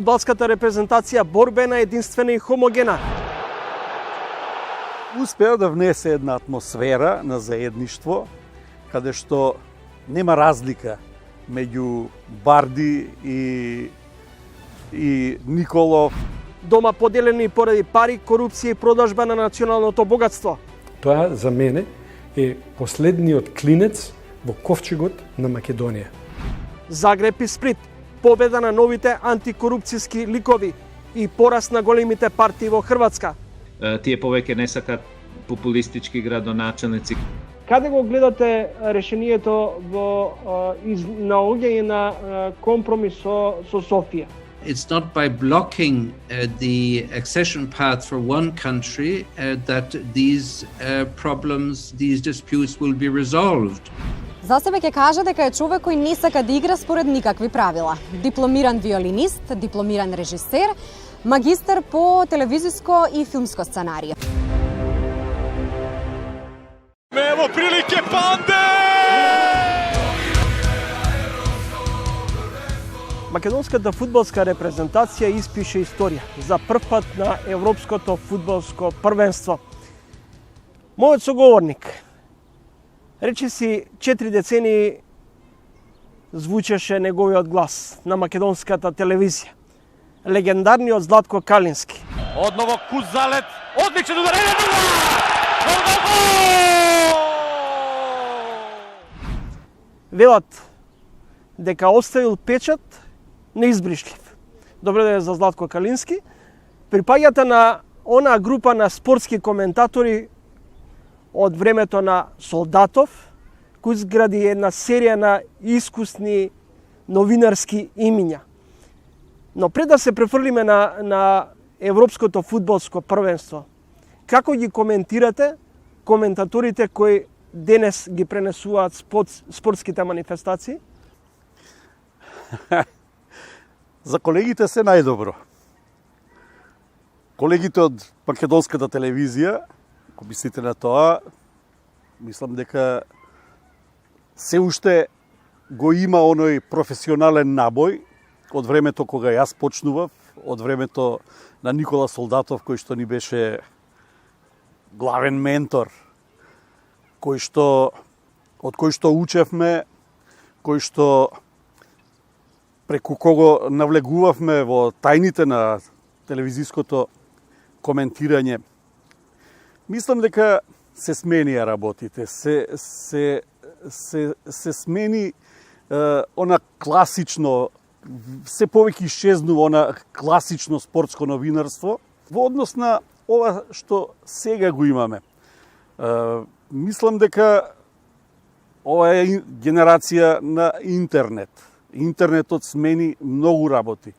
фудбалската репрезентација борбена, единствена и хомогена. Успеа да внесе една атмосфера на заедништво, каде што нема разлика меѓу Барди и Николов. Дома поделени поради пари, корупција и продажба на националното богатство. Тоа за мене е последниот клинец во ковчегот на Македонија. Загреб и Сплит, победа на новите антикорупцијски ликови и пораст на големите партии во Хрватска. Тие повеќе не сакат популистички градоначелници. Каде го гледате решението во наоѓање на компромис со Софија? It's not by blocking the accession path for one country that these problems, these disputes will be resolved. За себе ќе кажа дека е човек кој не сака да игра според никакви правила. Дипломиран виолинист, дипломиран режисер, магистар по телевизиско и филмско сценарие. Ево прилike Панде! Македонската фудбалска репрезентација испише историја за прв пат на Европското фудбалско првенство. Мојот соговорник речиси 4 децении звучеше неговиот глас на македонската телевизија. Легендарниот Златко Калински. Одново Кузалет, одличен ударење! Велат дека оставил печат неизбришлив. Добро да е за Златко Калински. Припаѓате на онаа група на спортски коментатори од времето на Солдатов, кој изгради една серија на искусни новинарски имиња. Но пред да се префрлиме на Европското фудбалско првенство, како ги коментирате коментаторите кои денес ги пренесуваат спортските манифестации? За колегите се најдобро. Колегите од македонската телевизија, ако мислите на тоа, мислам дека се уште го има оној професионален набој од времето кога јас почнував, од времето на Никола Солдатов, кој што ни беше главен ментор, од кој што учевме, кој што преку кого навлегувавме во тајните на телевизиското коментирање. Мислам дека се сменија работите, се смени она класично, се повеќе исчезнува она класично спортско новинарство во однос на ова што сега го имаме. Мислам дека ова е генерација на интернет. Интернетот смени многу работи.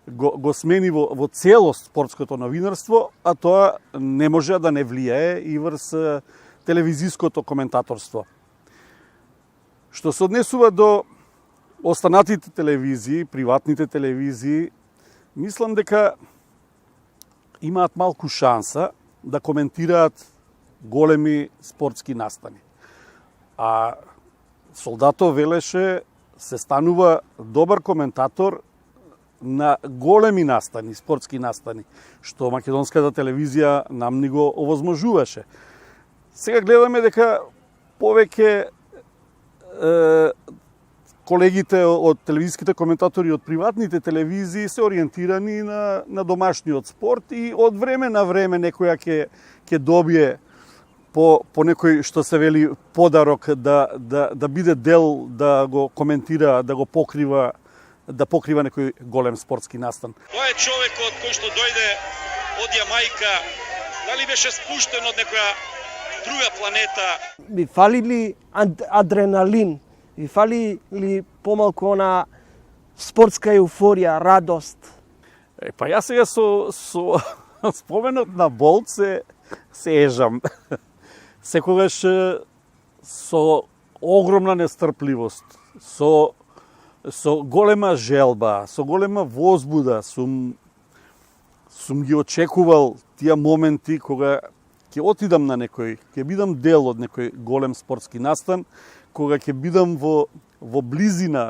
Го смени во целост спортското новинарство, а тоа не може да не влијае и врз телевизиското коментаторство. Што се однесува до останатите телевизии, приватните телевизии, мислам дека имаат малку шанса да коментираат големи спортски настани. А Солдатов велеше се станува добар коментатор на големи настани, спортски настани, што македонската телевизија нам ни го овозможуваше. Сега гледаме дека повеќе колегите од телевизиските коментатори од приватните телевизии се ориентирани на домашниот спорт и од време на време некоја ќе добие по некој што се вели подарок да биде дел, да го коментира, да го покрива, да покрива некој голем спортски настан. Тоа е човекот кој што дојде од Јамајка, дали беше спуштен од некоја друга планета. Ви фали ли адреналин? Ви фали ли помалку она спортска еуфорија, радост? Па јас сега со споменот на Болт се ежам. Секогаш со огромна нестрпливост, со голема желба, со голема возбуда сум ги очекувал тие моменти кога ќе отидам на некој, ќе бидам дел од некој голем спортски настан, кога ќе бидам во близина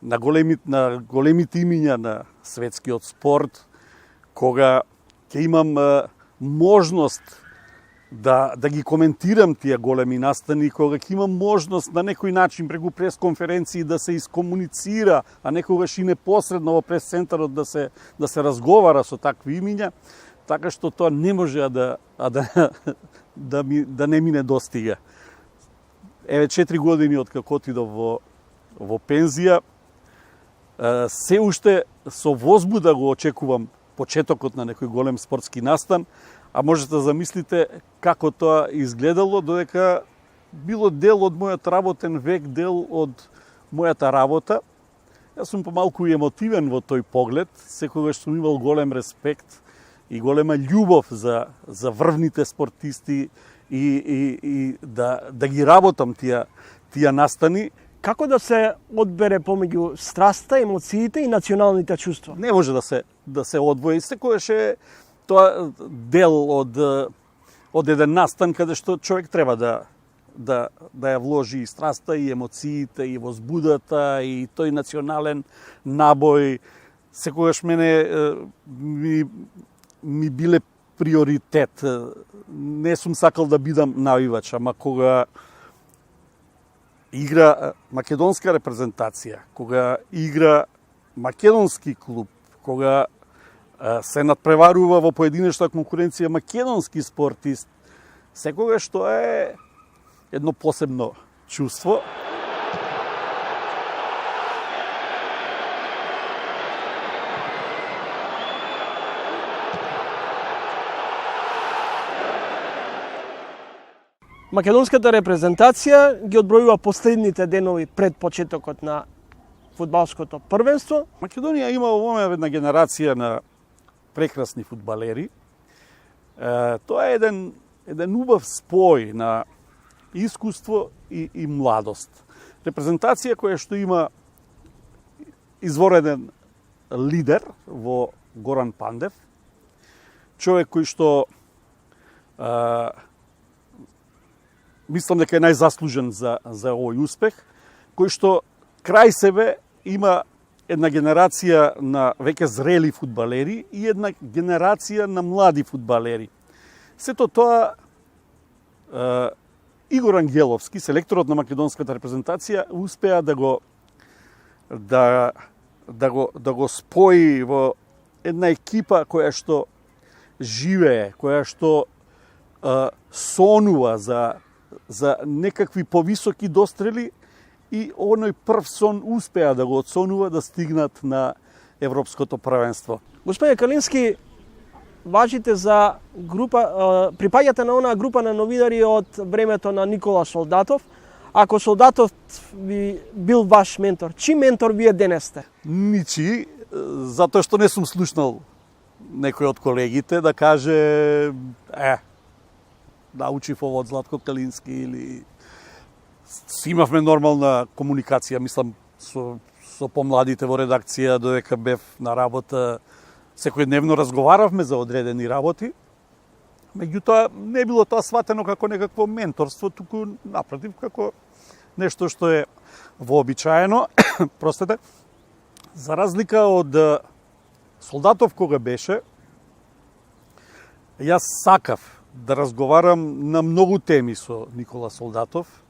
на големите имиња на светскиот спорт, кога ќе имам можност да ги коментирам тие големи настани, кога ќе имам можност на некој начин преку пресконференции да се искомуницира, а некогаш и непосредно во пресцентарот да се разговара со такви имиња, така што тоа не може да не ми недостига. Еве 4 години од како отидов во пензија, се уште со возбуда го очекувам почетокот на некој голем спортски настан, а можете да замислите како тоа изгледало, додека било дел од мојот работен век, дел од мојата работа. Јас сум помалку и емотивен во тој поглед, секогаш сум имал голем респект и голема љубов за врвните спортисти и да ги работам тие настани. Како да се одбере помеѓу страста, емоциите и националните чувства? Не може да се одвои. Секогаш е тоа дел од еден настан каде што човек треба да ја вложи и страста, и емоциите, и возбудата, и тој национален набој. Секогаш мене ми биле приоритет. Не сум сакал да бидам навивач, ама кога игра македонска репрезентација, кога игра македонски клуб, кога се надпреварува во поединечна конкуренција македонски спортист, секогаш тоа е едно посебно чувство. Македонската репрезентација ги одбројува последните денови пред почетокот на фудбалското првенство. Македонија има овоме една генерација на прекрасни фудбалери. Тоа е еден убав спој на искуство и младост. Репрезентација која што има извореден лидер во Горан Пандев, човек кој што мислам дека е најзаслужен за овој успех, кој што крај себе има една генерација на веќе зрели фудбалери и една генерација на млади фудбалери. Сето тоа Игор Ангеловски, селекторот на македонската репрезентација, успеа да го спои во една екипа која што живее, која што сонува за некакви повисоки дострели и оној прв сон успеа да го одсонува да стигнат на Европското првенство. Господине Калински, важите за група, припаѓате на онаа група на новинари од времето на Никола Солдатов. Ако Солдатов би бил ваш ментор, чи ментор вие денес сте? Ничи, затоа што не сум слушнал некој од колегите да каже научив ово од Златко Калински или имавме нормална комуникација, мислам, со помладите во редакција, додека бев на работа, секојдневно разговаравме за одредени работи. Меѓутоа, не било тоа сватено како некакво менторство, туку напротив, како нешто што е вообичаено. Простете, за разлика од Солдатов кога беше, јас сакав да разговарам на многу теми со Никола Солдатов.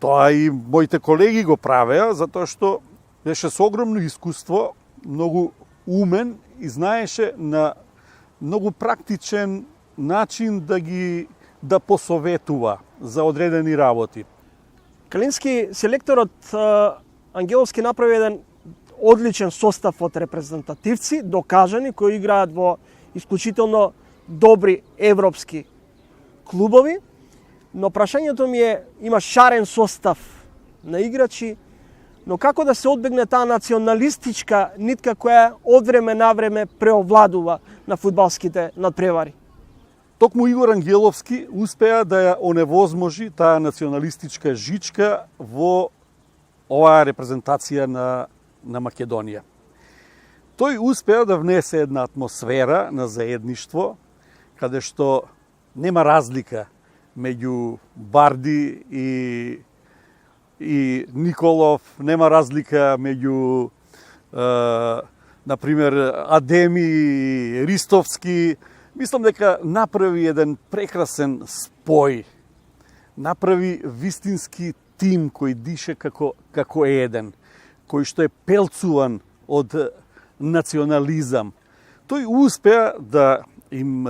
Тоа и моите колеги го правеа, затоа што беше со огромно искуство, многу умен и знаеше на многу практичен начин да посоветува за одредени работи. Калински, селекторот Ангеловски направи еден одличен состав од репрезентативци, докажани, кои играат во исклучително добри европски клубови, но прашањето ми е, има шарен состав на играчи, но како да се одбегне таа националистичка нитка која од време на време преовладува на фудбалските надпревари? Токму Игор Ангеловски успеа да ја оневозможи таа националистичка жичка во оваа репрезентација на Македонија. Тој успеа да внесе една атмосфера на заедништво, каде што нема разлика меѓу барди и и Николов, нема разлика меѓу например Адеми и Ристовски. Мислам дека направи еден прекрасен спој. Направи вистински тим кој дише како еден, кој што е пелцуван од национализам. Тој успеа да им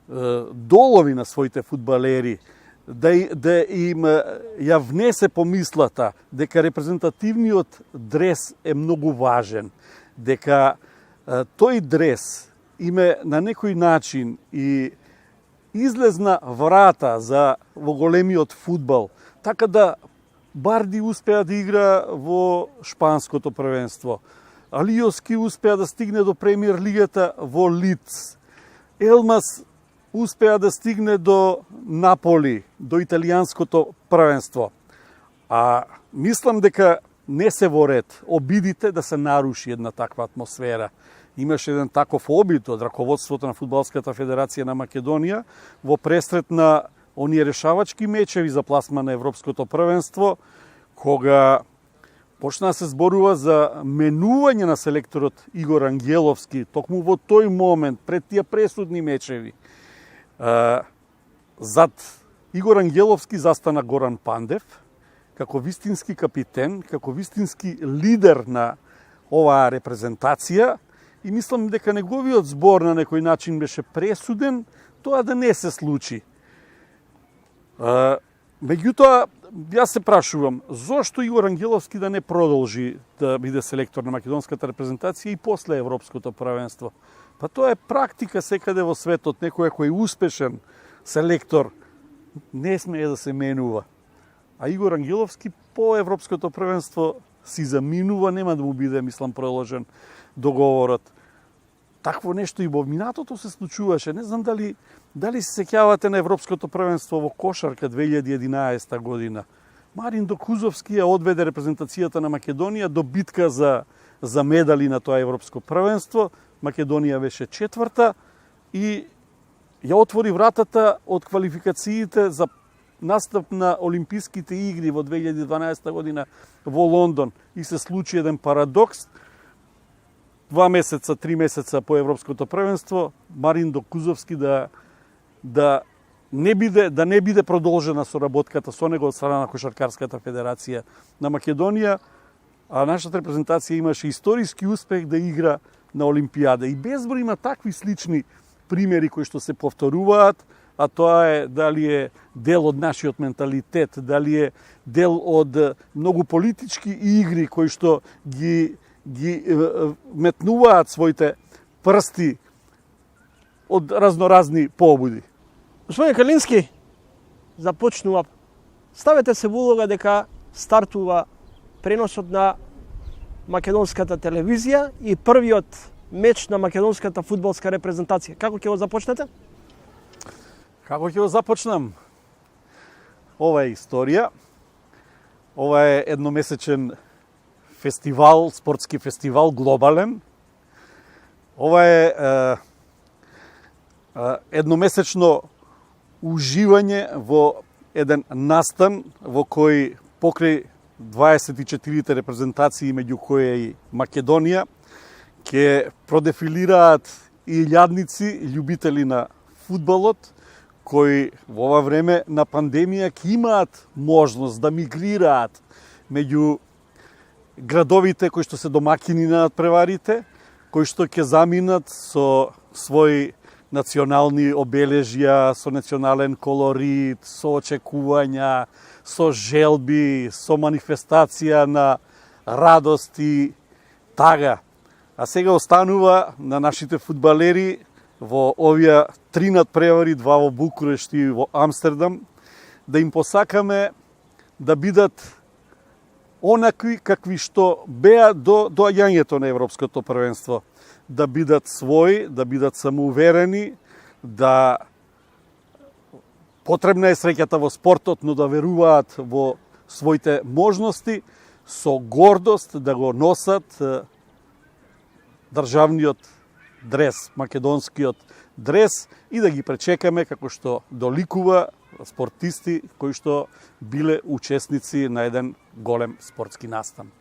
долови на своите фудбалери, да им ја внесе помислата дека репрезентативниот дрес е многу важен, дека тој дрес име на некој начин и излезна врата во големиот фудбал, така да Барди успеа да игра во шпанското првенство. Алиоски успеа да стигне до премиер лигата во Лиц. Елмас успеа да стигне до Наполи, до италијанското првенство. А мислам дека не се во ред обидите да се наруши една таква атмосфера. Имаше еден таков обид од раководството на Фудбалската федерација на Македонија во пресрет на оние решавачки мечеви за пласма на Европското првенство, кога почна да се зборува за менување на селекторот Игор Ангеловски, токму во тој момент, пред тие пресудни мечеви. Зад Игор Ангеловски застана Горан Пандев, како вистински капитен, како вистински лидер на оваа репрезентација, и мислам дека неговиот збор на некој начин беше пресуден тоа да не се случи. Меѓутоа, јас се прашувам, зошто Игор Ангеловски да не продолжи да биде селектор на македонската репрезентација и после Европското првенство? Па тоа е практика секаде во светот, некој кој е успешен селектор не смее да се менува. А Игор Ангеловски по Европското првенство си заминува, нема да му биде, мислам, продолжен договорот. Такво нешто и во минатото се случуваше. Не знам дали се сеќавате на Европското првенство во кошарка 2011 година. Марин Докузовски ја одведе репрезентацијата на Македонија до битка за медали на тоа Европско првенство. Македонија беше четврта и ја отвори вратата од квалификациите за настап на Олимписките игри во 2012 година во Лондон. И се случи еден парадокс. 2 месеца, 3 месеца по Европското првенство, Марин Докузовски да не биде продолжена соработката со него од страна на Кошаркарската федерација на Македонија, а нашата репрезентација имаше историски успех да игра на Олимпијада. И безброј има такви слични примери кои што се повторуваат, а тоа е дали е дел од нашиот менталитет, дали е дел од многу политички игри кои што ги метнуваат своите прсти од разноразни побуди. Господин Калински, започнува. Ставете се во улога дека стартува преносот на македонската телевизија и првиот меч на македонската фудбалска репрезентација. Како ќе го започнете? Како ќе го започнам? Ова е историја. Ова е едномесечен фестивал, спортски фестивал, глобален. Ова е едномесечно уживање во еден настан во кој покрај 24 репрезентации, меѓу кои и Македонија, ќе продефилираат и илјадници љубители на фудбалот, кои во ова време на пандемија ќе имаат можност да мигрираат меѓу градовите кои што се домакини на надпреварите, кои што ќе заминат со своји национални обележја, со национален колорит, со очекувања, со желби, со манифестација на радост и тага. А сега останува на нашите фудбалери во овие 3 надпревари, 2 во Букурешт и во Амстердам, да им посакаме да бидат онакви какви што беа до доаѓањето на Европското првенство. Да бидат своји, да бидат самоуверени, да потребна е среќата во спортот, но да веруваат во своите можности, со гордост да го носат државниот дрес, македонскиот дрес и да ги пречекаме како што доликува спортисти кои што биле учесници на еден голем спортски настан.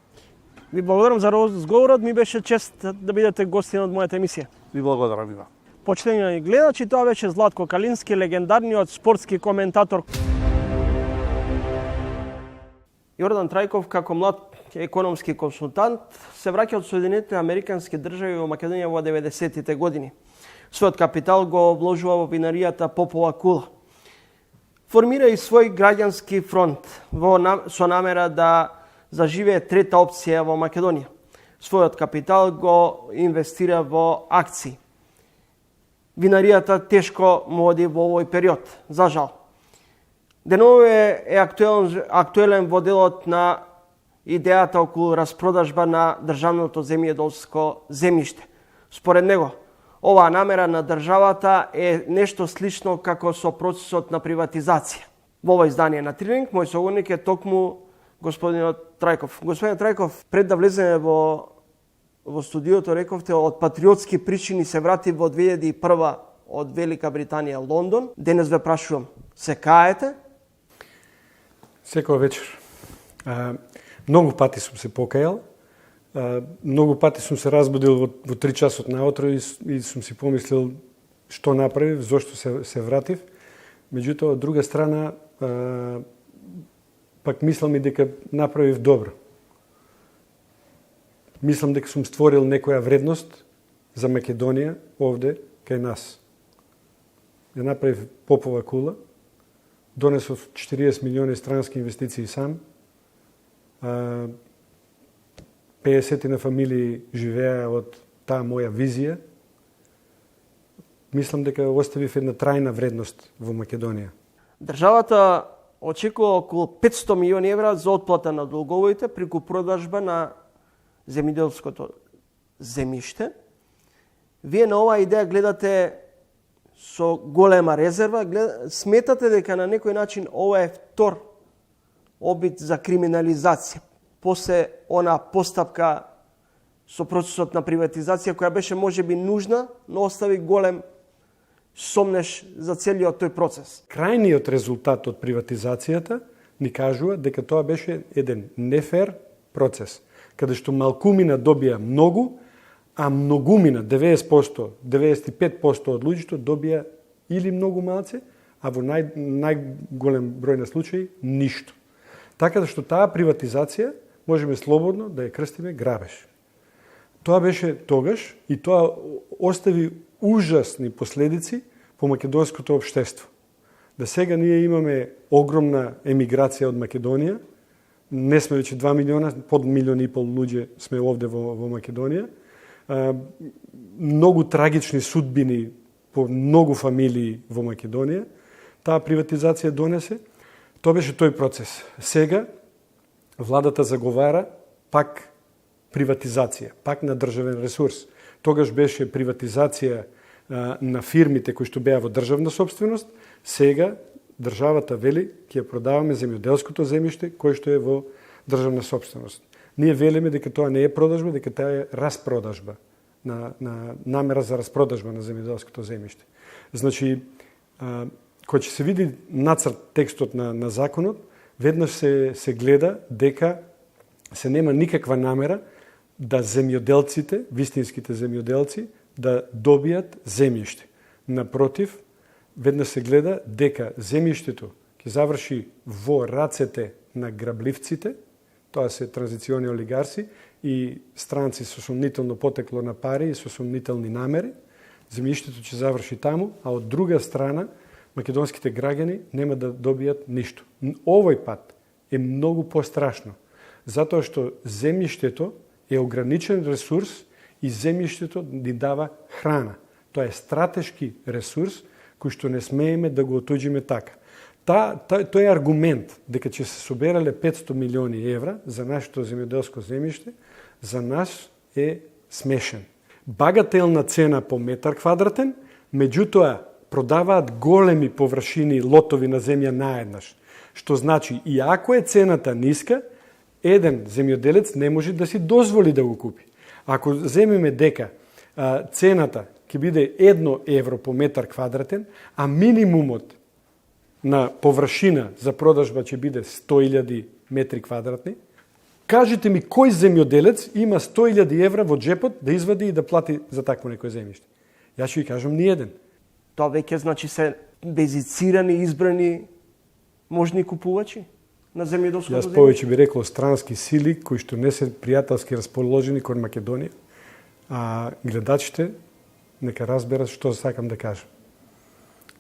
Ви благодарам за разговорот, ми беше чест да бидете гостин од мојата емисија. Ви благодарам, Ива. Почитани гледачи, тоа беше Златко Калински, легендарниот спортски коментатор. Јордан Трајков, како млад економски консултант, се враќа од Соединетите Американски држави во Македонија во 90-тите години. Својот капитал го вложува во винаријата Попова кула. Формира и свој граѓански фронт со намера да заживее трета опција во Македонија. Својот капитал го инвестира во акции. Винаријата тешко му оди во овој период, за жал. Денове е актуелен во делот на идејата околу распродажба на државното земјоделско земјиште. Според него, оваа намера на државата е нешто слично како со процесот на приватизација. Во ова издание на Тренинг, мој соговорник е токму господинот Трајков. Господин Трајков, пред да влеземе во студиото, рековте, од патриотски причини се врати во 2001 од Велика Британија Лондон. Денес ве прашувам, се каете? Секоја вечер. Многу пати сум се покајал, многу пати сум се разбудил во 3 часот наутро и сум си помислил што направив, зошто се вратив. Меѓутоа, од друга страна, пак мислам и дека направив добро. Мислам дека сум створил некоја вредност за Македонија овде кај нас. Ја направив Попова кула, донесов 40 милиони странски инвестиции сам, 50 на фамилии живеа од таа моја визија. Мислам дека оставив една трајна вредност во Македонија. Државата очекува околу 500 милиони евра за отплата на долговите преку продажба на земјоделското земјиште. Вие на оваа идеја гледате со голема резерва, сметате дека на некој начин ова е втор обид за криминализација. После она постапка со процесот на приватизација која беше можеби нужна, но остави голем сомнеш за целиот тој процес. Крајниот резултат од приватизацијата ни кажува дека тоа беше еден нефер процес, каде што малкумина добија многу, а многумина, 90%, 95% од луѓето добија или многу малце, а во најголем број на случаи ништо. Така да што таа приватизација можеме слободно да ја крстиме грабеж. Тоа беше тогаш и тоа остави ужасни последици по македонското општество. Да сега ние имаме огромна емиграција од Македонија, не сме веќе 2 милиона, под 1,5 милиона луѓе сме овде во Македонија. Многу трагични судбини по многу фамилии во Македонија. Таа приватизација донесе. Тоа беше тој процес. Сега владата заговара пак приватизација, пак на државен ресурс. Тогаш беше приватизација на фирмите кои што беа во државна собственост. Сега државата вели ќе ја продаваме земјоделското земјиште кој што е во државна собственост. Ние велиме дека тоа не е продажба, дека тоа е распродажба, на намера за распродажба на земјоделското земјиште. Значи, кој ќе се види нацрт текстот на законот, веднаш се гледа дека се нема никаква намера да земјоделците, вистинските земјоделци, да добијат земјиште. Напротив, веднаш се гледа дека земјиштето ќе заврши во рацете на грабливците, тоа се транзициони олигарси и странци со сомнително потекло на пари и со сомнителни намери. Земјиштето ќе заврши таму, а од друга страна македонските граѓани нема да добијат ништо. Овој пат е многу пострашно, затоа што земјиштето е ограничен ресурс и земјиштето ни дава храна. Тоа е стратешки ресурс кој што не смееме да го отуѓиме така. Тој аргумент дека ќе се соберале 500 милиони евра за нашето земјоделско земјиште, за нас е смешен. Багателна цена по метар квадратен, меѓутоа продаваат големи површини лотови на земја наеднаш. Што значи, и ако е цената ниска, еден земјоделец не може да си дозволи да го купи. Ако земеме дека цената ќе биде 1 евро по метар квадратен, а минимумот на површина за продажба ќе биде 100.000 метри квадратни, кажете ми кој земјоделец има 100.000 евра во джепот да извади и да плати за такво некој земјиште? Јас ќе ви кажам ниеден. Тоа веќе значи се безицирани, избрани можни купувачи на земјоделското Јас земјиште. повеќе би рекол странски сили кои што не се пријателски расположени кон Македонија, а гледачите нека разберат што сакам да кажам.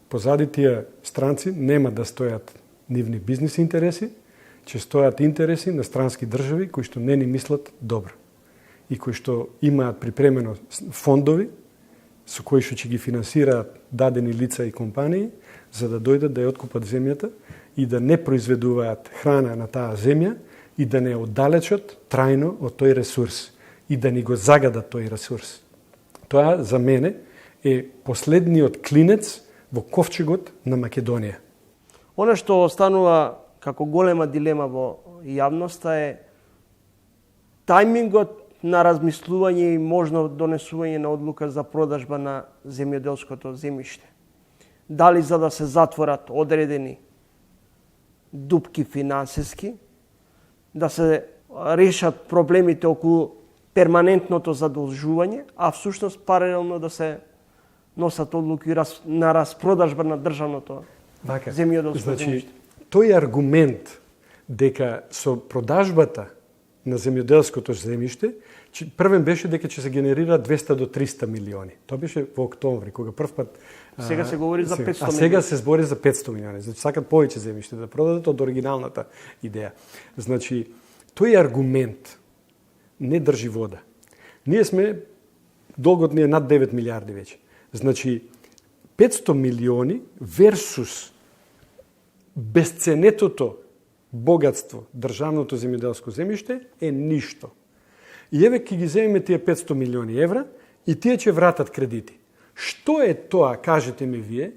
Позади тие странци нема да стојат нивни бизнес интереси, ќе стојат интереси на странски држави кои што не ни мислат добро и кои што имаат припремено фондови со кои што ќе ги финансираат дадени лица и компании за да дојдат да ја откупат земјата и да не произведуваат храна на таа земја и да не оддалечат трајно од тој ресурс и да ни го загадат тој ресурс. Тоа за мене е последниот клинец во ковчегот на Македонија. Она што останува како голема дилема во јавноста е тајмингот на размислување и можно донесување на одлука за продажба на земјоделското земјиште. Дали за да се затворат одредени дупки финансиски, да се решат проблемите околу перманентното задолжување, а всушност паралелно да се носат одлуки на распродажба на државното земјоделско земјиште. Тој аргумент дека со продажбата на земјоделското земјиште, првен беше дека ќе се генерира 200 до 300 милиони. Тоа беше во октомври, кога прв пат... Сега се говори за 500 милиони. А сега се збори за 500 милиони. Значи, сакат повеќе земјиште да продадат од оригиналната идеја. Значи, тој аргумент не држи вода. Ние сме, долгот ни е над 9 милиарди веќе. Значи, 500 милиони версус безценетото богатство, државното земјоделско земјиште е ништо. И еве ќе ги земеме тие 500 милиони евра и тие ќе вратат кредити. Што е тоа, кажете ми вие,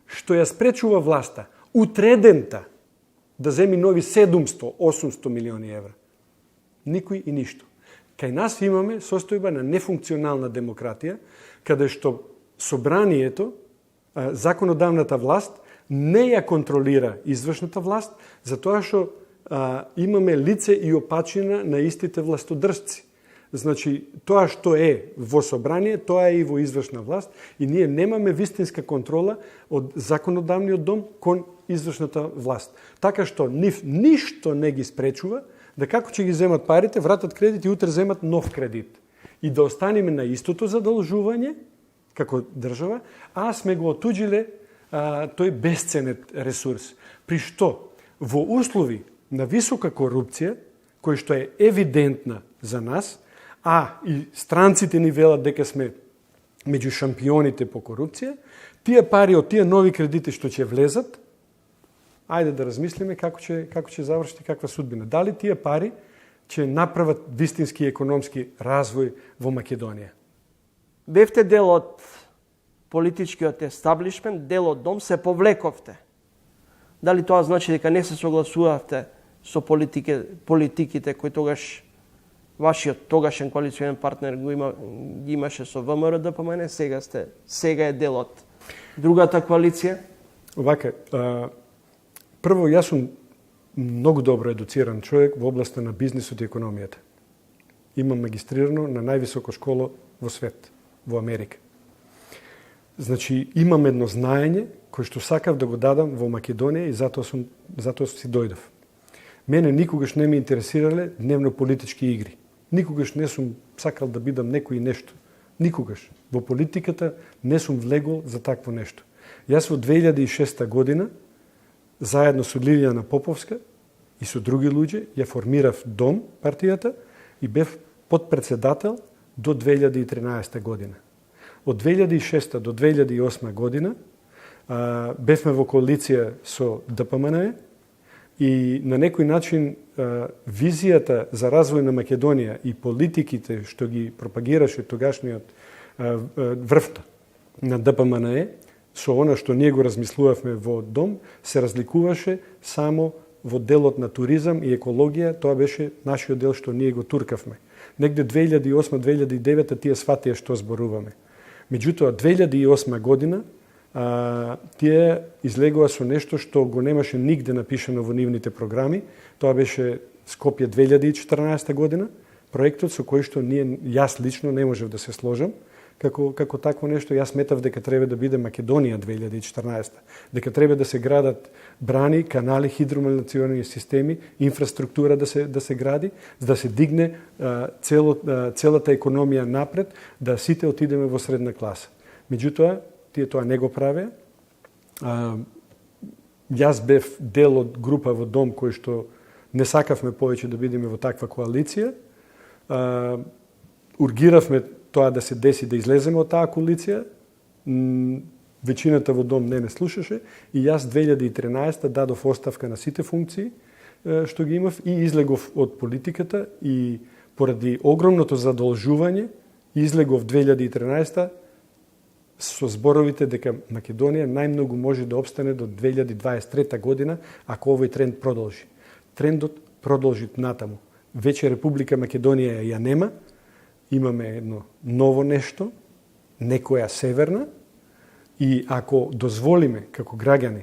што ја спречува власта, утредента, да земи нови 700-800 милиони евра? Никој и ништо. Кај нас имаме состојба на нефункционална демократија, каде што собранието, законодавната власт, не ја контролира извршната власт, затоа што имаме лице и опачина на истите властодржци. Значи, тоа што е во собрание, тоа е и во извршна власт и ние немаме вистинска контрола од законодавниот дом кон извршната власт. Така што нив ништо не ги спречува да како ќе ги земат парите, вратат кредит и утре земат нов кредит. И да останеме на истото задолжување како држава, а сме го отуџиле тој бесценет ресурс. При што во услови на висока корупција, кој што е евидентна за нас, а и странците ни велат дека сме меѓу шампионите по корупција, тие пари од тие нови кредити што ќе влезат, ајде да размислиме како ќе заврши каква судбина. Дали тие пари ќе направат вистински економски развој во Македонија? Бевте дел од политичкиот естаблишмент, дел од дом, се повлековте. Дали тоа значи дека не се согласувавте со политиките кои тогаш вашиот тогашен коалиционен партнер ги имаше со ВМРО ДПМН, сега е дел од другата коалиција? Овака, прво, јас сум многу добро едуциран човек во областа на бизнисот и економијата. Имам магистрирано на највисока школа во свет, во Америка. Значи, имам едно знаење кој што сакав да го дадам во Македонија и затоа си дојдов. Мене никогаш не ме интересирале дневно-политички игри. Никогаш не сум сакал да бидам некој нешто. Никогаш. Во политиката не сум влегол за такво нешто. Јас во 2006 година, заедно со Лилијана Поповска и со други луѓе, ја формирав Дом, партијата, и бев подпредседател до 2013 година. Од 2006 до 2008 година бевме во коалиција со ДПМН и на некој начин визијата за развој на Македонија и политиките што ги пропагираше тогашниот врвта на ДПМН со она што ние го размислувавме во Дом се разликуваше само во делот на туризам и екологија. Тоа беше нашиот дел што ние го туркавме. Негде 2008-2009 тие сватија што зборуваме. Меѓутоа, 2008 година тие излегува со нешто што го немаше нигде напишано во нивните програми. Тоа беше Скопје 2014 година, проектот со кој што јас лично не можев да се сложам како такво нешто. Јас сметав дека треба да биде Македонија 2014, дека треба да се градат брани, канали, хидромелиорациони системи, инфраструктура да се гради, за да се дигне целата економија напред, да сите отидеме во средна класа. Меѓутоа, тие тоа не го правеа. Јас бев дел од група во Дом кој што не сакавме повеќе да бидеме во таква коалиција. Ургиравме тоа да се деси, да излеземе од таа коалиција. Веćината во Дом не слушаше и јас 2013 дадов оставка на сите функции што ги имав и излегов од политиката и поради огромното задолжување излегов 2013 со зборовите дека Македонија најмногу може да обстане до 2023 година ако овој тренд продолжи. Трендот продолжи натаму. Веќе Република Македонија ја нема, имаме едно ново нешто, некоја северна, и ако дозволиме како граѓани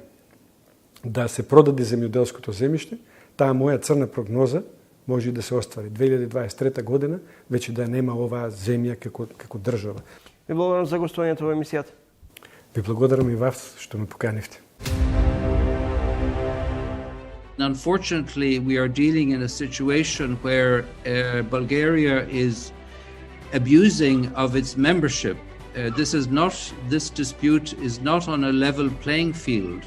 да се продаде земјоделското земјиште, таа моја црна прогноза може да се оствари. 2023 година веќе да нема оваа земја како држава. Ви благодарам за гостувањето во емисијата. Ви благодарам и вас што ме поканивте. Unfortunately, we are dealing in a situation where Bulgaria is abusing of its membership. This dispute is not on a level playing field.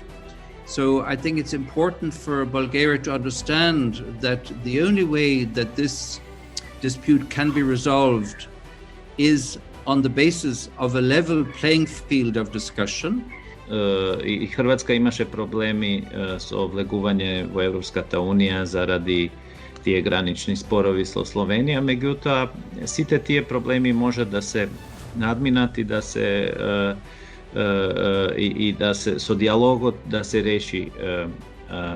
So I think it's important for Bulgaria to understand that the only way that this dispute can be resolved is on the basis of a level playing field of discussion. I Hrvatska imаше проблеми со влегување во Европската Унија заради тие гранични спорови со Словенија, меѓутоа сите тие проблеми може да се надминат и да се со диалогот да се реши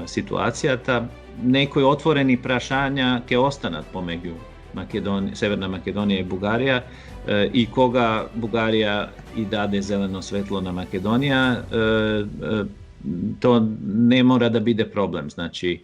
ситуацијата. Некои отворени прашања ќе останат помеѓу Северна Македонија и Бугарија, и кога Бугарија и даде зелено светло на Македонија, то не мора да биде проблем. Значи,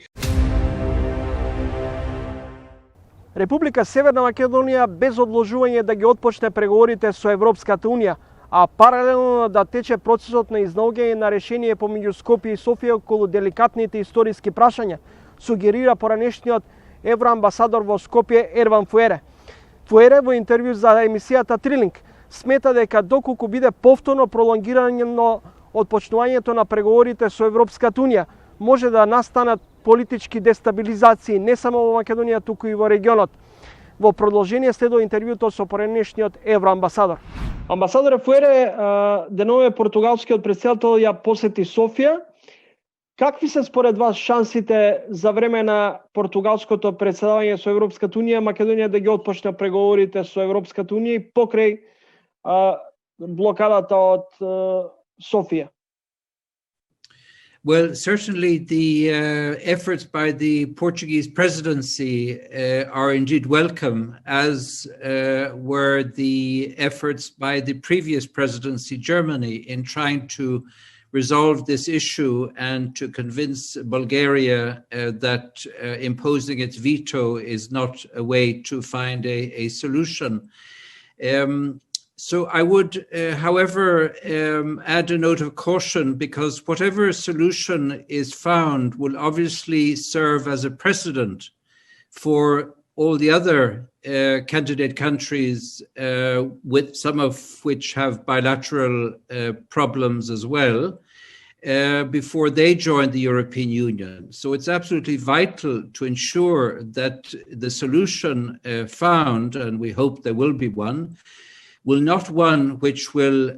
Република Северна Македонија без одложување да ги отпочне преговорите со Европската Унија, а паралелно да тече процесот на изнаоѓање на решение помеѓу Скопје и Софија околу деликатните историски прашања, сугерира поранешниот евроамбасадор во Скопје Ерван Фуере. Фуере во интервју за емисијата Трилинг смета дека доколку биде повторно пролонгирано отпочнувањето на преговорите со Европската Унија, може да настанат политички дестабилизации не само во Македонија, туку и во регионот. Во продолжение следува интервјуто со поранешниот евроамбасадор. Амбасадоре Фуере, денове португалскиот претседател ја посети Софија. Какви се според вас шансите за време на португалското претседавање со Европската Унија Македонија да ги отпочне преговорите со Европската Унија и покрај блокадата од Софија? Well, certainly the efforts by the Portuguese presidency are indeed welcome, as were the efforts by the previous presidency, Germany, in trying to resolve this issue and to convince Bulgaria that imposing its veto is not a way to find a solution. So I would, however, add a note of caution, because whatever solution is found will obviously serve as a precedent for all the other candidate countries, with some of which have bilateral problems as well, before they join the European Union. So it's absolutely vital to ensure that the solution found, and we hope there will be one, will not one which will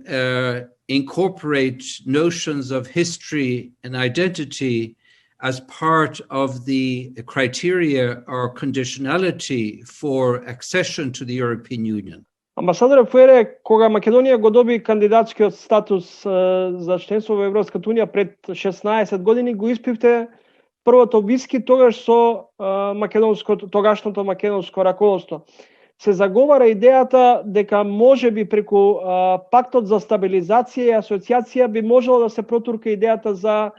incorporate notions of history and identity as part of the criteria or conditionality for accession to the European Union. Амбасадоре Фуере, кога Македонија го доби кандидатскиот статус за членство во Европската Унија пред 16 години, го испивте првото виски тогаш со тогашното македонско раководство. се заговара идејата дека можеби преку пактот за стабилизација и асоциација би можело да се протурка идејата за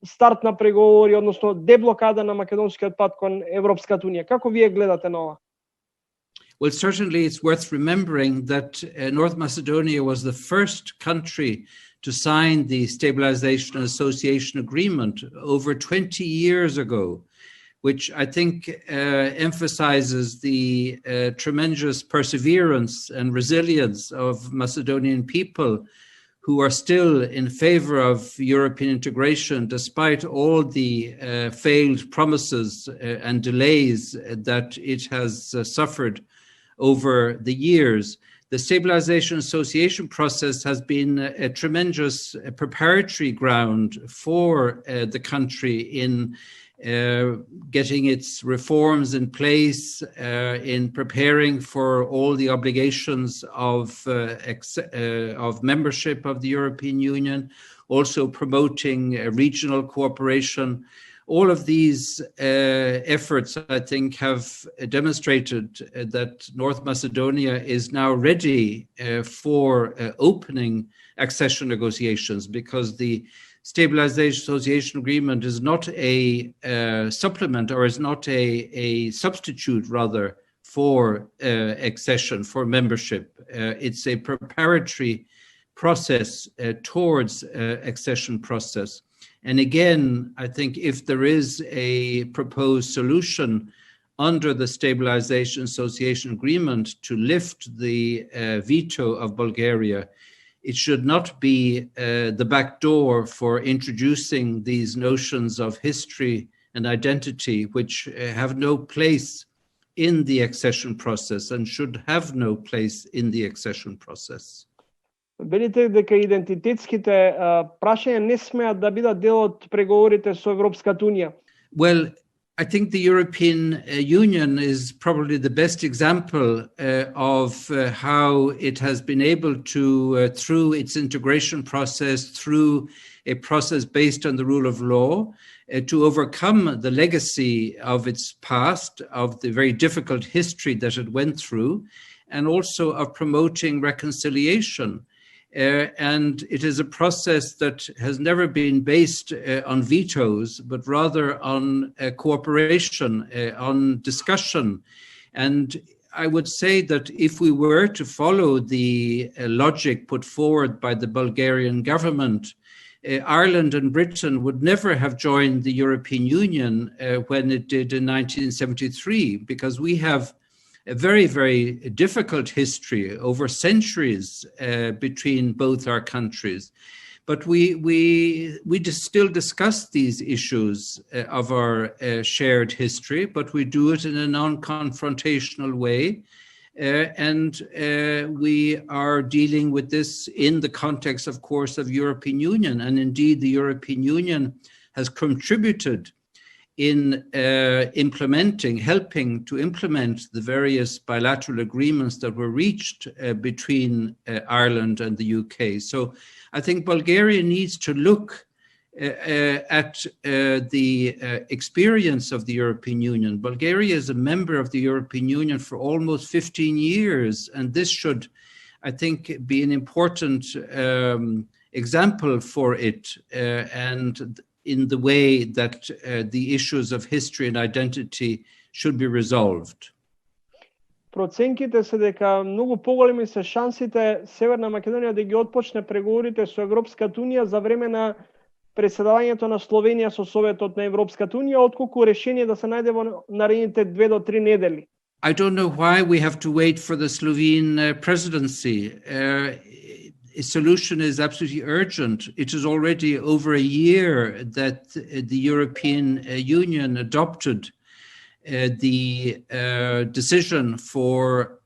старт на преговори, односно деблокада на македонскиот пат кон Европската унија. Како вие гледате на ова? Well, certainly it's worth remembering that North Macedonia was the first country to sign the Stabilization and Association Agreement over 20 years ago, which I think emphasizes the tremendous perseverance and resilience of Macedonian people who are still in favor of European integration, despite all the failed promises and delays that it has suffered over the years. The Stabilization Association process has been a tremendous preparatory ground for the country in getting its reforms in place, in preparing for all the obligations of membership of the European Union, also promoting regional cooperation. All of these efforts, I think, have demonstrated that North Macedonia is now ready for opening accession negotiations, because the Stabilization Association Agreement is not a supplement, or is not a substitute, rather, for accession, for membership. It's a preparatory process towards accession process. And again, I think if there is a proposed solution under the Stabilization Association Agreement to lift the veto of Bulgaria, it should not be the back door for introducing these notions of history and identity, which have no place in the accession process and should have no place in the accession process. Велите дека идентитетските прашања не смеат да бидат дел од преговорите со Европската унија. Well, I think the European Union is probably the best example of how it has been able to, through its integration process, through a process based on the rule of law, to overcome the legacy of its past, of the very difficult history that it went through, and also of promoting reconciliation. And it is a process that has never been based on vetoes, but rather on cooperation, on discussion. And I would say that if we were to follow the logic put forward by the Bulgarian government, Ireland and Britain would never have joined the European Union when it did in 1973, because we have a very, very difficult history over centuries between both our countries. But we still discuss these issues of our shared history, but we do it in a non-confrontational way. And we are dealing with this in the context, of course, of European Union. And indeed, the European Union has contributed in helping to implement the various bilateral agreements that were reached between Ireland and the UK. So I think Bulgaria needs to look at the experience of the European Union. Bulgaria is a member of the European Union for almost 15 years, and this should, I think, be an important example for it, and in the way that the issues of history and identity should be resolved. Проценките се дека многу поголеми се шансите Северна Македонија да ги отпочне преговорите со Европската унија за време на преседавањето на Словенија со Советот на Европската унија, отколку решение да се најде во наредните 2 до 3 недели. I don't know why we have to wait for the Slovene presidency. A solution is absolutely urgent. It is already over a year that the European Union adopted the decision for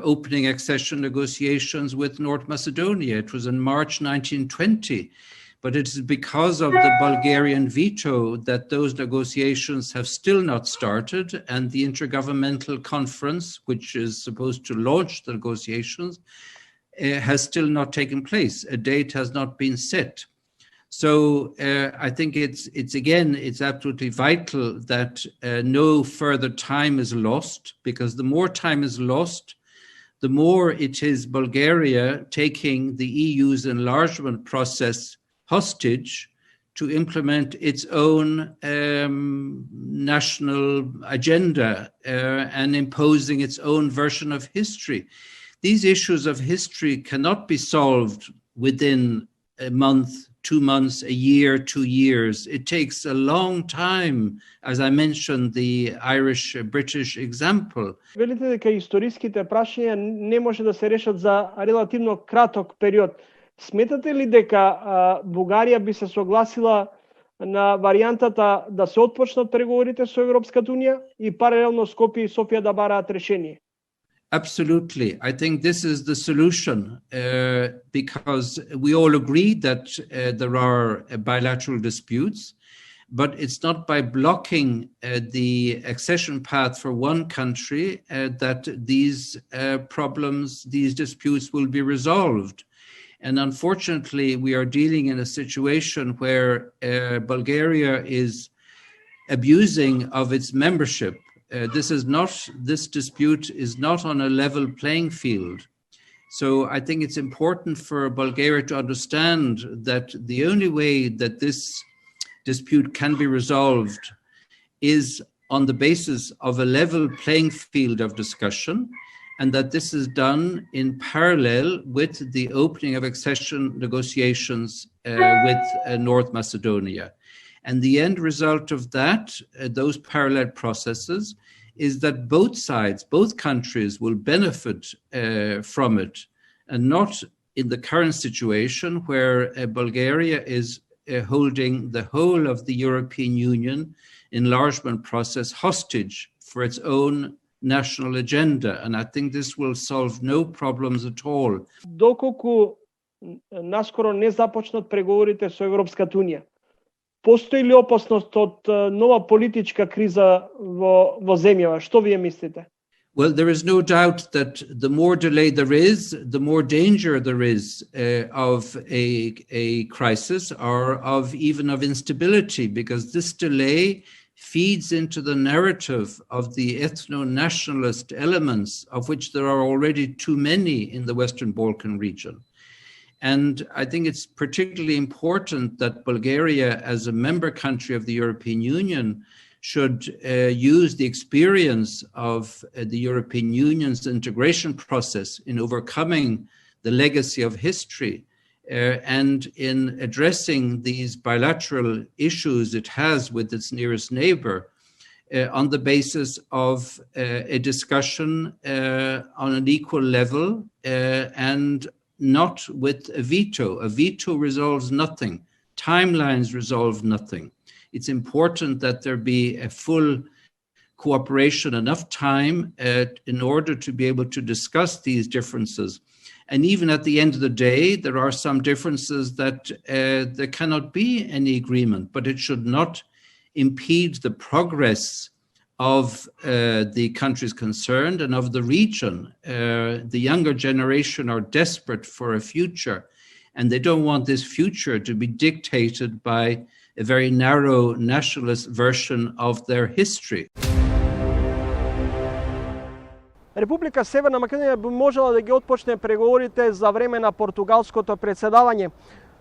opening accession negotiations with North Macedonia. It was in March 1920, but it is because of the Bulgarian veto that those negotiations have still not started, and the Intergovernmental Conference, which is supposed to launch the negotiations, has still not taken place. A date has not been set. So I think it's absolutely vital that no further time is lost, because the more time is lost, the more it is Bulgaria taking the EU's enlargement process hostage to implement its own national agenda and imposing its own version of history. These issues of history cannot be solved within a month, 2 months, a year, 2 years. It takes a long time, as I mentioned the Irish-British example. Велите дека историските прашања не може да се решат за релативно краток период. Сметате ли дека Бугарија би се согласила на варијантата да се отпочнат преговорите со Европската Унија и паралелно Скопје и Софија да бараат решение? Absolutely. I think this is the solution because we all agree that there are bilateral disputes, but it's not by blocking the accession path for one country that these problems, these disputes will be resolved. And unfortunately, we are dealing in a situation where Bulgaria is abusing of its membership. This dispute is not on a level playing field. So I think it's important for Bulgaria to understand that the only way that this dispute can be resolved is on the basis of a level playing field of discussion, and that this is done in parallel with the opening of accession negotiations with North Macedonia. And the end result of that, those parallel processes, is that both sides, both countries will benefit from it, and not in the current situation where Bulgaria is holding the whole of the European Union enlargement process hostage for its own national agenda. And I think this will solve no problems at all. Доколку наскоро не започнат преговорите со Европската Унија, постои ли опасност од нова политичка криза во земјава? Што вие мислите? Well, there is no doubt that the more delay there is, the more danger there is of a crisis or even of instability, because this delay feeds into the narrative of the ethno-nationalist elements, of which there are already too many in the Western Balkan region. And I think it's particularly important that Bulgaria, as a member country of the European Union, should use the experience of the European Union's integration process in overcoming the legacy of history and in addressing these bilateral issues it has with its nearest neighbor on the basis of a discussion on an equal level and not with a veto. A veto resolves nothing. Timelines resolve nothing. It's important that there be a full cooperation, enough time in order to be able to discuss these differences. And even at the end of the day, there are some differences that there cannot be any agreement, but it should not impede the progress of the countries concerned and of the region. The younger generation are desperate for a future, and they don't want this future to be dictated by a very narrow nationalist version of their history. Република Северна Македонија би можела да ги отпочне преговорите за време на португалското председавање,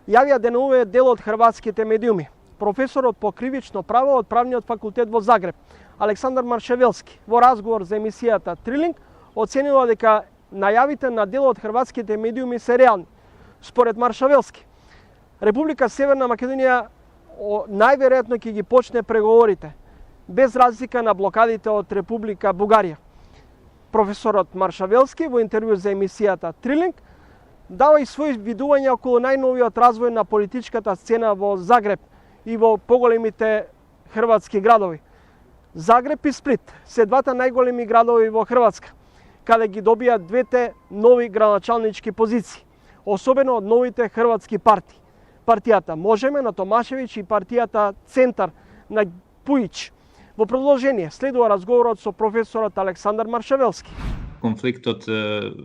јавија денуве дел од хрватските медиуми. Професорот по кривично право од Правниот факултет во Загреб, Александар Маршевелски, во разговор за емисијата Трилинг, оценила дека најавите на дел од хрватските медиуми се реални. Според Маршевелски, Република Северна Македонија најверојатно ќе ги почне преговорите, без разлика на блокадите од Република Бугарија. Професорот Маршевелски во интервју за емисијата Трилинг дава и своји видувања околу најновиот развој на политичката сцена во Загреб и во поголемите хрватски градови. Загреб и Сплит се двата најголеми градови во Хрватска, каде ги добија двете нови градоначалнички позиции, особено од новите хрватски партии. Партијата Можеме на Томашевиќ и партијата Центар на Пујич. Во продолжение следува разговорот со професорот Александар Маршевелски. Конфликтот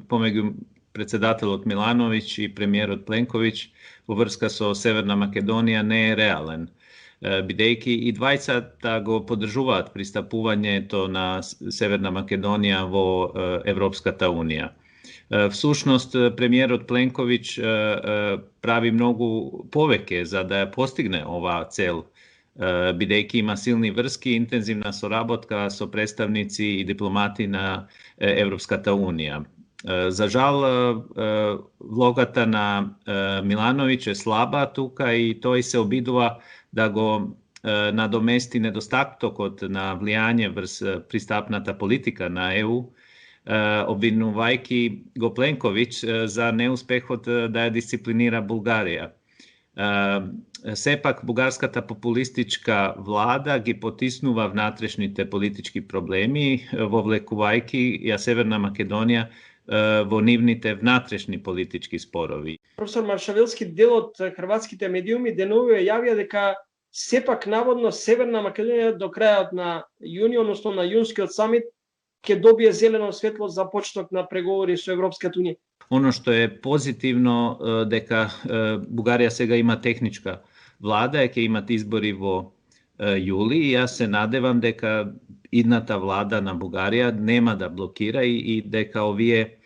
помеѓу predsedatelj Milanović i premijer Plenković uvrska so Severna Makedonija ne je realen. Bidejki i dvajca da go podržuvat pristapuvanje to na Severna Makedonija vo Evropskata unija. V sušnost premijer Plenković pravi mnogu poveke za da postigne ova cel. Bidejki ima silni vrski, intenzivna sorabotka so predstavnici i diplomati na Evropskata unija. Za žal, vlogata na Milanović je slaba tukaj i to i se obiduva da go nadomesti nedostatok od na vlijanje vrs pristapnata politika na EU, obvinuvajki go Plenković za neuspeh od da je disciplinira Bulgarija. Sepak bugarskata populistička vlada gi potisnuva vnatrešnite politički problemi, vovlekuvajki ja Severna Makedonija vo nivните внатрешни политички спорови. Професор Маршавелски, дел од хрватските медиуми денуве јавија дека сепак наводно Северна Македонија до крајот на јуни, односно на јунскиот самит, ќе добие зелено светло за почеток на преговори со Европската унија. Ono što je pozitivno дека Бугарија сега има техничка влада, ќе имат избори во јули и јас се надевам дека идната влада на Бугарија нема да блокира и дека овие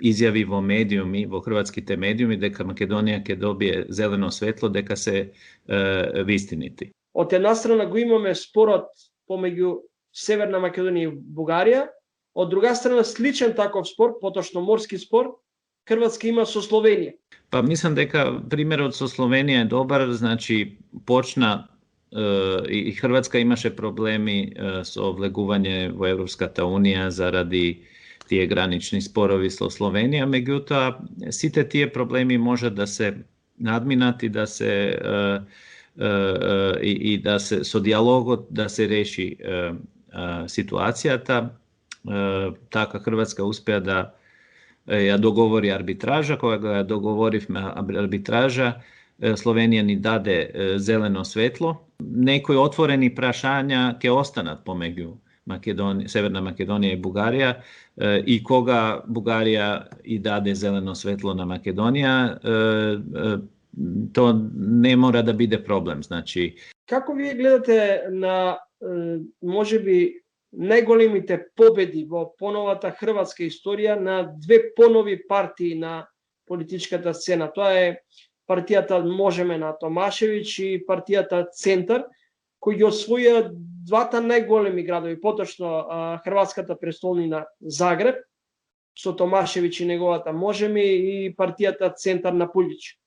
изјави во медиуми, во хрватските медиуми, дека Македонија ќе добие зелено светло, дека се вистинити. Од една страна го имаме спорот помеѓу Северна Македонија и Бугарија, од друга страна сличен таков спор, поточно морски спор, Хрватска има со Словенија. Па мислам дека примерот со Словенија е добар, значи почна и Хрватска имаше проблеми со влегување во Европската унија заради тие гранични спорови со Словенија, меѓутоа сите тие проблеми може да се надминат и да се да се со диалогот да се реши ситуацијата. Така Хрватска успеа да ја договори арбитража, кога ја договоривме арбитража, Словенија ни даде зелено светло. Некои отворени прашања ќе останат помеѓу Северна Македонија и Бугарија и кога Бугарија и даде зелено светло на Македонија, то не мора да биде проблем. Значи, како вие гледате на можеби најголемите победи во поновата хрватска историја на две понови партии на политичката сцена? Тоа е партијата Можеме на Томашевиќ и партијата Центар, кои ги освоија двата најголеми градови, поточно хрватската престолнина Загреб, со Томашевиќ и неговата Можеме и партијата Центар на Пулјич.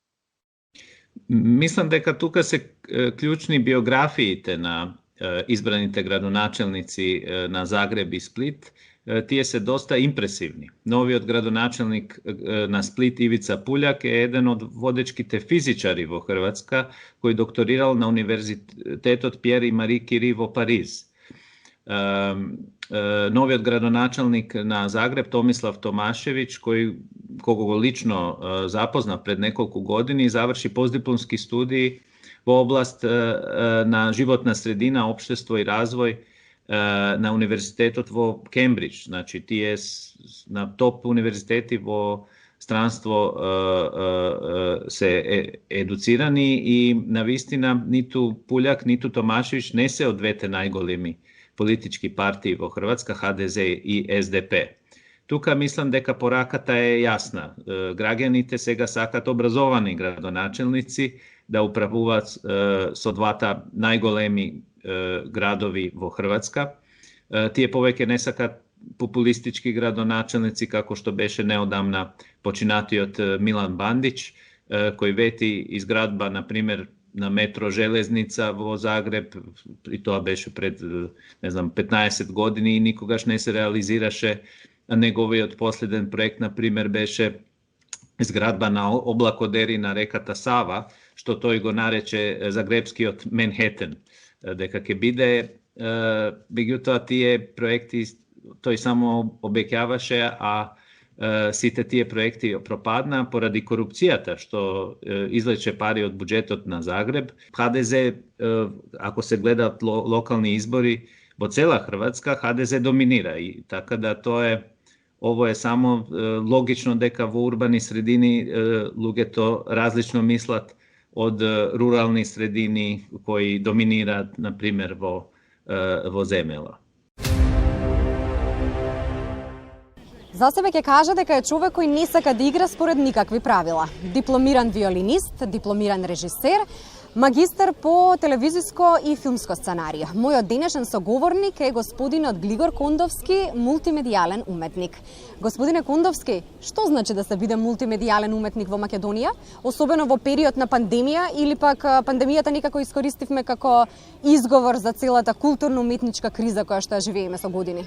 Мислам дека тука се клучни биографиите на избраните градоначелници на Загреб и Сплит. Тие се доста импресивни. Новиот градоначелник на Сплит Ивица Пуљак е еден од водечките физичари во Хрватска, кој докторирал на Универзитетот Пиер и Мари Кюри во Париз. Новиот градоначелник на Загреб Томислав Томашевиќ, кого го лично запозна пред неколку години, заврши постдипломски студии во област на животна средина, општество и развој на универзитетот во Кембридж. Значи, тие на топ универзитети во странство се едуцирани и навистина ниту Пуљак, ниту Томашевиќ не се од двете најголеми политички партии во Хрватска, ХДЗ и СДП. Тука мислам дека пораката е јасна. Граѓаните сега сакат образовани градоначелници да управуваат со двата најголеми градови во Хрватска. Тие повеќе не сакат популистички градоначелници, како што беше неодамна починатиот Милан Бандиќ, кој вети изградба, например, на метро железница во Загреб, и тоа беше пред, не знам, 15 години и никогаш не се реализираше. Неговиот последен проект, например, беше изградба на облакодери на реката Сава, што тој го нарече Загребскиот Менхетен, дека ќе биде, меѓутоа тие проекти тој само обеќаваше, а сите тие проекти пропадна поради корупцијата што извлече пари од буџетот на Загреб. ХДЗ, ако се гледаат локални избори во цела Хрватска, ХДЗ доминира и така да тоа е ovo je samo logično дека во урбани средини луѓето различно мислат од рурални средини кои доминираат, на пример, во земјава. За себе ќе кажа дека е човек кој не сака да игра според никакви правила. Дипломиран виолинист, дипломиран режисер, магистар по телевизиско и филмско сценарија. Мојот денешен соговорник е господинот Глигор Кондовски, мултимедијален уметник. Господине Кондовски, што значи да се биде мултимедијален уметник во Македонија, особено во период на пандемија, или пак пандемијата некако искористивме како изговор за целата културно-уметничка криза која што ја живееме со години?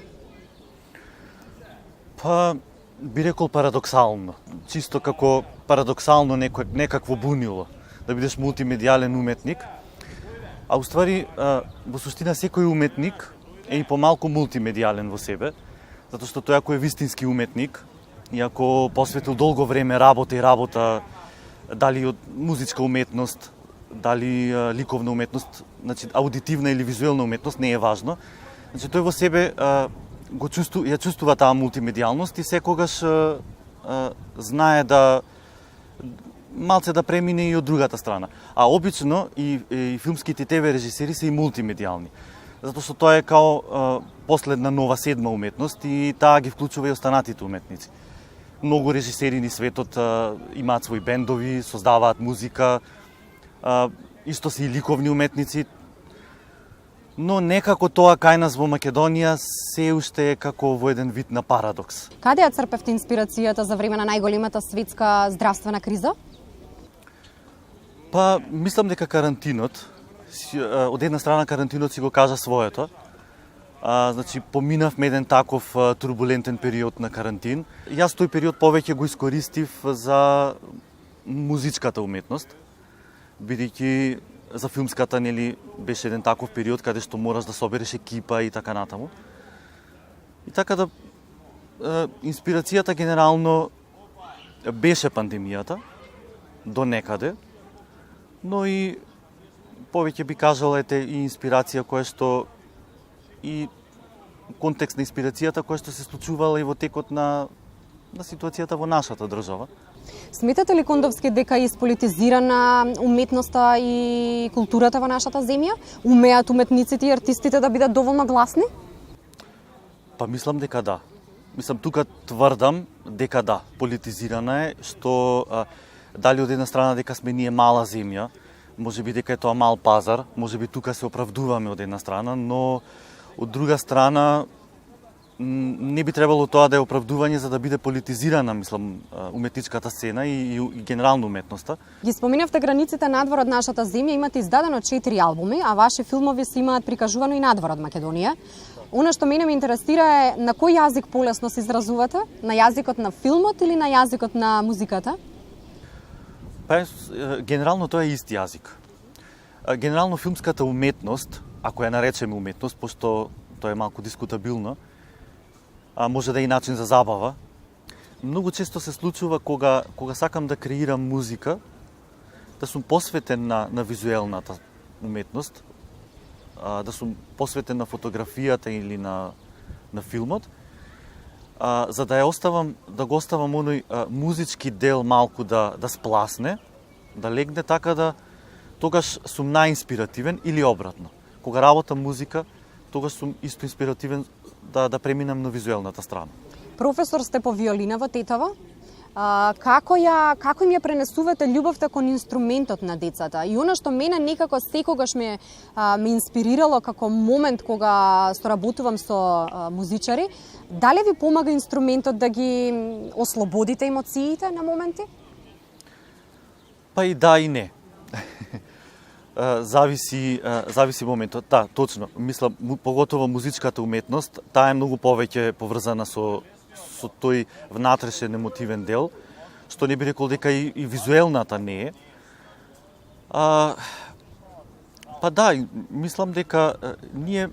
Па, би рекол парадоксално. Чисто како парадоксално некакво бунило да бидеш мултимедијален уметник. А уствари, во суштина секој уметник е и помалку мултимедијален во себе, затоа што тој ако е вистински уметник и ако посветил долго време работа, дали од музичка уметност, дали ликовна уметност, значи аудитивна или визуелна уметност, не е важно. Значи тој во себе ја чувствува таа мултимедијалност и секогаш знае да малце да премине и од другата страна. А обично и филмските ТВ режисери се и мултимедијални. Затоа што тоа е као последна нова седма уметност и таа ги вклучува и останатите уметници. Многу режисери ни светот имаат своји бендови, создаваат музика, исто се и ликовни уметници, но некако тоа кај нас во Македонија се уште е како во еден вид на парадокс. Каде ја црпевте инспирацијата за време на најголемата светска здравствена криза? Па, мислам дека карантинот, од една страна карантинот си го кажа своето. Значи, поминавме еден таков турбулентен период на карантин. Јас тој период повеќе го искористив за музичката уметност, бидејќи за филмската, нели, беше еден таков период каде што мораш да собереш екипа и така натаму. И така да инспирацијата генерално беше пандемијата до некаде, но и повеќе би кажала и инспирација која што и контекст на инспирацијата која што се случувала и во текот на ситуацијата во нашата држава. Сметате ли, Кондовски, дека е исполитизирана уметноста и културата во нашата земја? Умеат уметниците и артистите да бидат доволно гласни? Па мислам дека да. Мислам, тука тврдам дека да, политизирана е, што дали од една страна дека сме ние мала земја, може би дека е тоа мал пазар, може би тука се оправдуваме од една страна, но од друга страна не би требало тоа да е оправдување за да биде политизирана, мислам, уметничката сцена и генерално уметноста. Ги споминавте границите надвор од нашата земја, имате издадено 4 албуми, а ваши филмови се имаат прикажувано и надвор од Македонија. Она што мене ме интересира е на кој јазик полесно се изразувате? На јазикот на филмот или на јазикот на музиката? Па, генерално тоа е ист јазик. Генерално филмската уметност, ако ја наречеме уметност, пошто тоа е малку дискутабилно, може да е и начин за забава. Многу често се случува кога сакам да креирам музика, да сум посветен на визуелната уметност, да сум посветен на фотографијата или на филмот, за да го оставам оној музички дел малку да спласне, да легне така да тогаш сум најинспиративен или обратно. Кога работам музика, тогаш сум исто инспиративен да преминам на визуелната страна. Професор сте по виолина во Тетово. Како им ја пренесувате љубовта кон инструментот на децата? И она што мене некако секогаш ме инспирирало како момент кога соработувам со музичари, дали ви помага инструментот да ги ослободите емоциите на моменти? Па и да и не. Зависи моментот. Да, точно. Мислам, поготово музичката уметност, таа е многу повеќе поврзана со тој внатрешен емотивен дел, што не би рекол дека и визуелната не е. Па да, мислам дека ние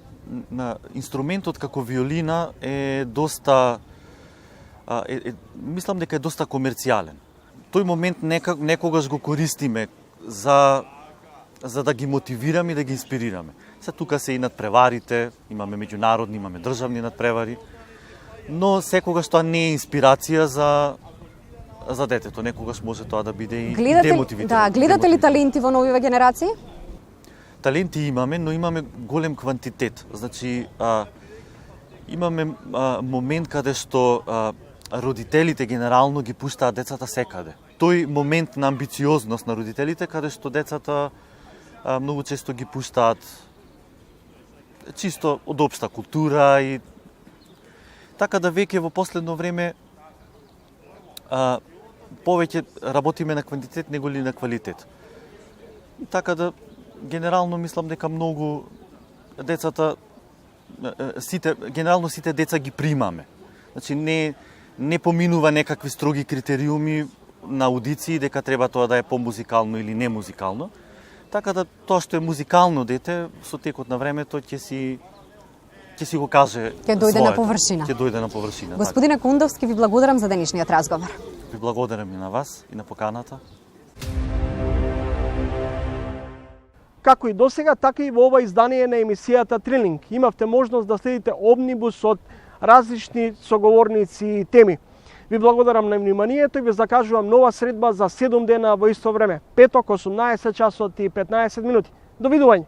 инструментот како виолина е доста мислам дека е доста комерцијален. Тој момент некогаш го користиме за да ги мотивираме и да ги инспирираме. Тука се и надпреварите, имаме меѓународни, имаме државни надпревари. но секогаш тоа не е инспирација за детето. Некогаш може тоа да биде и демотивирање. Да, гледате ли таленти во новиве генерации? Таленти имаме, но имаме голем квантитет. Значи, имаме момент каде што родителите генерално ги пуштаат децата секаде. Тој момент на амбициозност на родителите, каде што децата многу често ги пуштаат чисто од општа култура и така да веќе во последно време повеќе работиме на квантитет него ли на квалитет. И така да генерално мислам дека многу децата генерално сите деца ги примаме. Значи не поминува некакви строги критериуми на аудиции дека треба тоа да е помузикално или не музикално. Така да тоа што е музикално дете со текот на времето ќе си го каже ќе дојде на површина. Ќе дојде на површина. Господине Кундовски, ви благодарам за денешниот разговор. Ви благодарам и на вас и на поканата. Како и досега, така и во ова издание на емисијата Трилинг. Имавте можност да следите омнибус од различни соговорници и теми. Ви благодарам на вниманието и ви закажувам нова средба за 7 дена во исто време. Петок, 18 часот и 15 минути. Довидување!